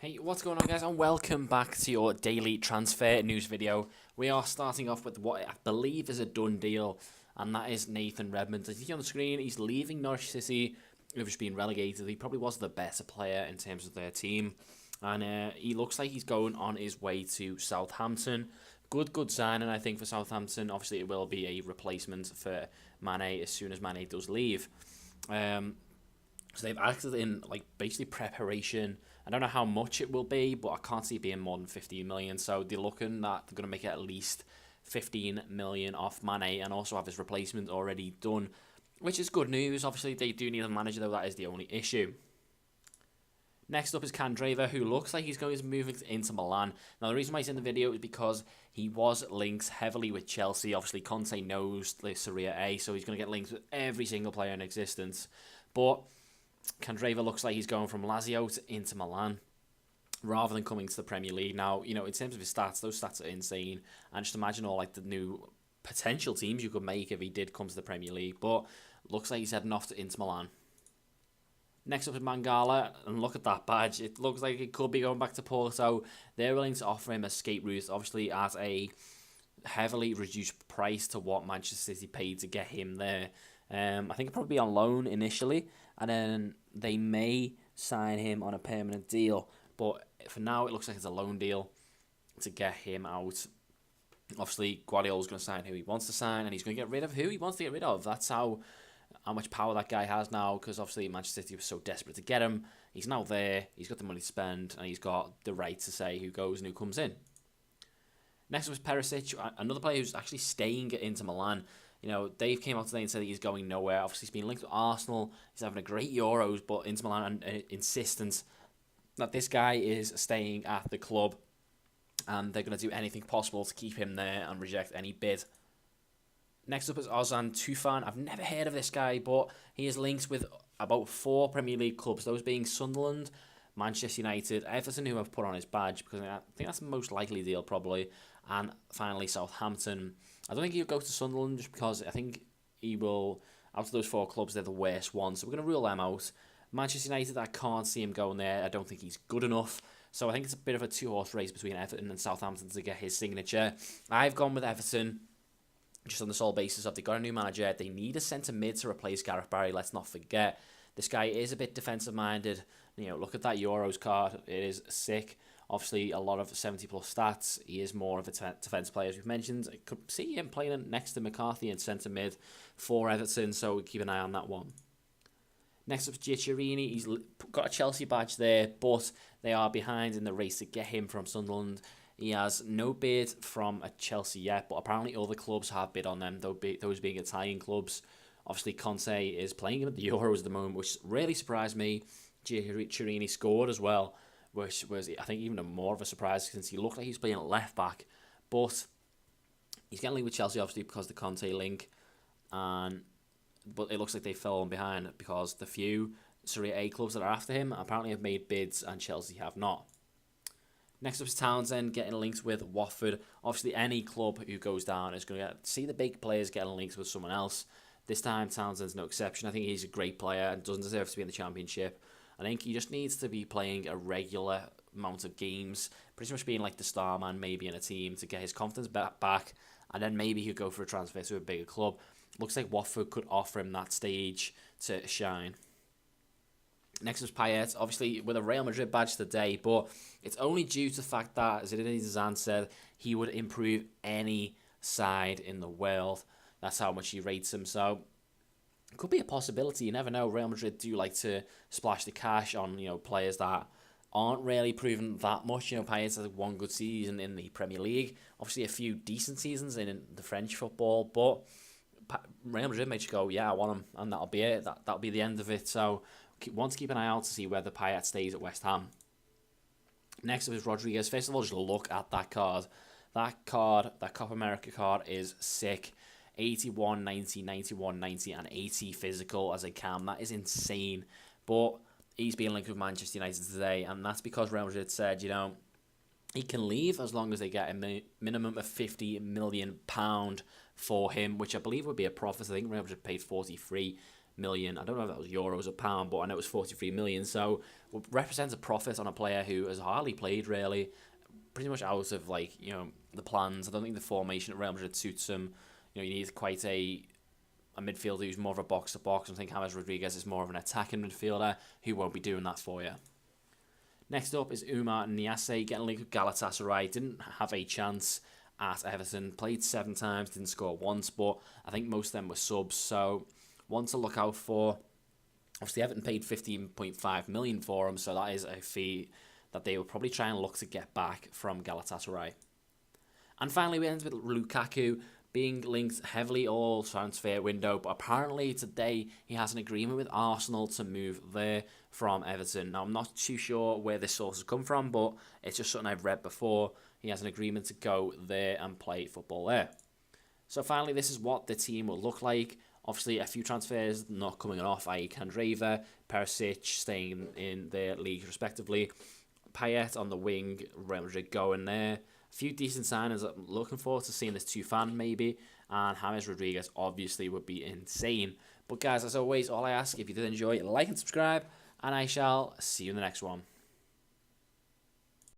Hey, what's going on, guys, and welcome back to your daily transfer news video. We are starting off with what I believe is a done deal, and that is Nathan Redmond. As you see on the screen, he's leaving Norwich City, who've just been relegated. He probably was the better player in terms of their team, and he looks like he's going on his way to Southampton. Good signing, I think, for Southampton. Obviously, it will be a replacement for Mane as soon as Mane does leave. So they've acted in basically preparation. I don't know how much it will be, but I can't see it being more than 15 million. So they're looking that they're going to make it at least 15 million off Mane and also have his replacement already done, which is good news. Obviously, they do need a manager, though. That is the only issue. Next up is Candreva, who looks like he's going to move into Milan. Now, the reason why he's in the video is because he was linked heavily with Chelsea. Obviously, Conte knows the Serie A, so he's going to get linked with every single player in existence. But Candreva looks like he's going from Lazio to into Milan rather than coming to the Premier League. Now, in terms of his stats, those stats are insane. And just imagine all the new potential teams you could make if he did come to the Premier League. But looks like he's heading off to Inter Milan. Next up is Mangala, and look at that badge. It looks like it could be going back to Porto. They're willing to offer him a escape route, obviously at a heavily reduced price to what Manchester City paid to get him there. I think it'll probably be on loan initially, and then they may sign him on a permanent deal. But for now, it looks like it's a loan deal to get him out. Obviously, Guardiola's going to sign who he wants to sign, and he's going to get rid of who he wants to get rid of. That's how much power that guy has now, because obviously Manchester City was so desperate to get him. He's now there, he's got the money to spend, and he's got the right to say who goes and who comes in. Next was Perisic, another player who's actually staying into Milan. Dave came out today and said that he's going nowhere. Obviously, he's been linked with Arsenal. He's having a great Euros, but Inter Milan are insistent that this guy is staying at the club, and they're going to do anything possible to keep him there and reject any bid. Next up is Ozan Tufan. I've never heard of this guy, but he is linked with about 4 Premier League clubs, those being Sunderland, Manchester United, Everton, who have put on his badge, because I think that's the most likely deal probably, and finally Southampton. I don't think he'll go to Sunderland just because I think he will, out of those 4 clubs, they're the worst ones, so we're going to rule them out. Manchester United, I can't see him going there. I don't think he's good enough. So I think it's a bit of a 2-horse race between Everton and Southampton to get his signature. I've gone with Everton, just on the sole basis of they got a new manager. They need a centre mid to replace Gareth Barry. Let's not forget, this guy is a bit defensive minded. Look at that Euros card. It is sick. Obviously, a lot of 70-plus stats. He is more of a defence player, as we've mentioned. I could see him playing next to McCarthy in centre mid for Everton, so keep an eye on that one. Next up is Giaccherini. He's got a Chelsea badge there, but they are behind in the race to get him from Sunderland. He has no bid from a Chelsea yet, but apparently other clubs have bid on them, those being Italian clubs. Obviously, Conte is playing him at the Euros at the moment, which really surprised me. Giaccherini scored as well, which was, I think, even more of a surprise since he looked like he's playing at left back. But he's getting linked with Chelsea, obviously, because of the Conte link. But it looks like they've fallen behind because the few Serie A clubs that are after him apparently have made bids and Chelsea have not. Next up is Townsend getting linked with Watford. Obviously, any club who goes down is going to see the big players getting linked with someone else. This time, Townsend's no exception. I think he's a great player and doesn't deserve to be in the Championship. I think he just needs to be playing a regular amount of games, pretty much being like the star man maybe in a team to get his confidence back, and then maybe he'll go for a transfer to a bigger club. Looks like Watford could offer him that stage to shine. Next is Payet, obviously with a Real Madrid badge today, but it's only due to the fact that Zinedine Zidane said he would improve any side in the world. That's how much he rates him, so it could be a possibility. You never know. Real Madrid do like to splash the cash on players that aren't really proven that much. Payet has one good season in the Premier League, obviously a few decent seasons in the French football, but Real Madrid may just go, yeah, I want him, and that'll be it. That'll be the end of it. So want to keep an eye out to see whether Payet stays at West Ham. Next up is Rodriguez. First of all, just look at that card. That Copa America card is sick. 81, 90, 91, 90, and 80 physical as a cam. That is insane. But he's being linked with Manchester United today, and that's because Real Madrid said, he can leave as long as they get a minimum of £50 million for him, which I believe would be a profit. I think Real Madrid paid 43 million. I don't know if that was euros or pound, but I know it was 43 million. So it represents a profit on a player who has hardly played really, pretty much out of the plans. I don't think the formation at Real Madrid suits him. You need quite a midfielder who's more of a box to box. I think James Rodriguez is more of an attacking midfielder who won't be doing that for you. Next up is Umar Niasse, getting linked with Galatasaray. Didn't have a chance at Everton. Played 7 times, didn't score once, but I think most of them were subs. So one to look out for. Obviously, Everton paid 15.5 million for him, so that is a fee that they will probably try and look to get back from Galatasaray. And finally, we end with Lukaku being linked heavily all transfer window, but apparently today he has an agreement with Arsenal to move there from Everton. Now, I'm not too sure where this source has come from, but it's just something I've read before. He has an agreement to go there and play football there. So finally, this is what the team will look like. Obviously, a few transfers not coming off, i.e. Candreva, Perisic staying in their leagues respectively. Payet on the wing, Real Madrid going there. A few decent signings. I'm looking forward to seeing this Townsend maybe. And James Rodriguez obviously would be insane. But guys, as always, all I ask, if you did enjoy, like and subscribe. And I shall see you in the next one.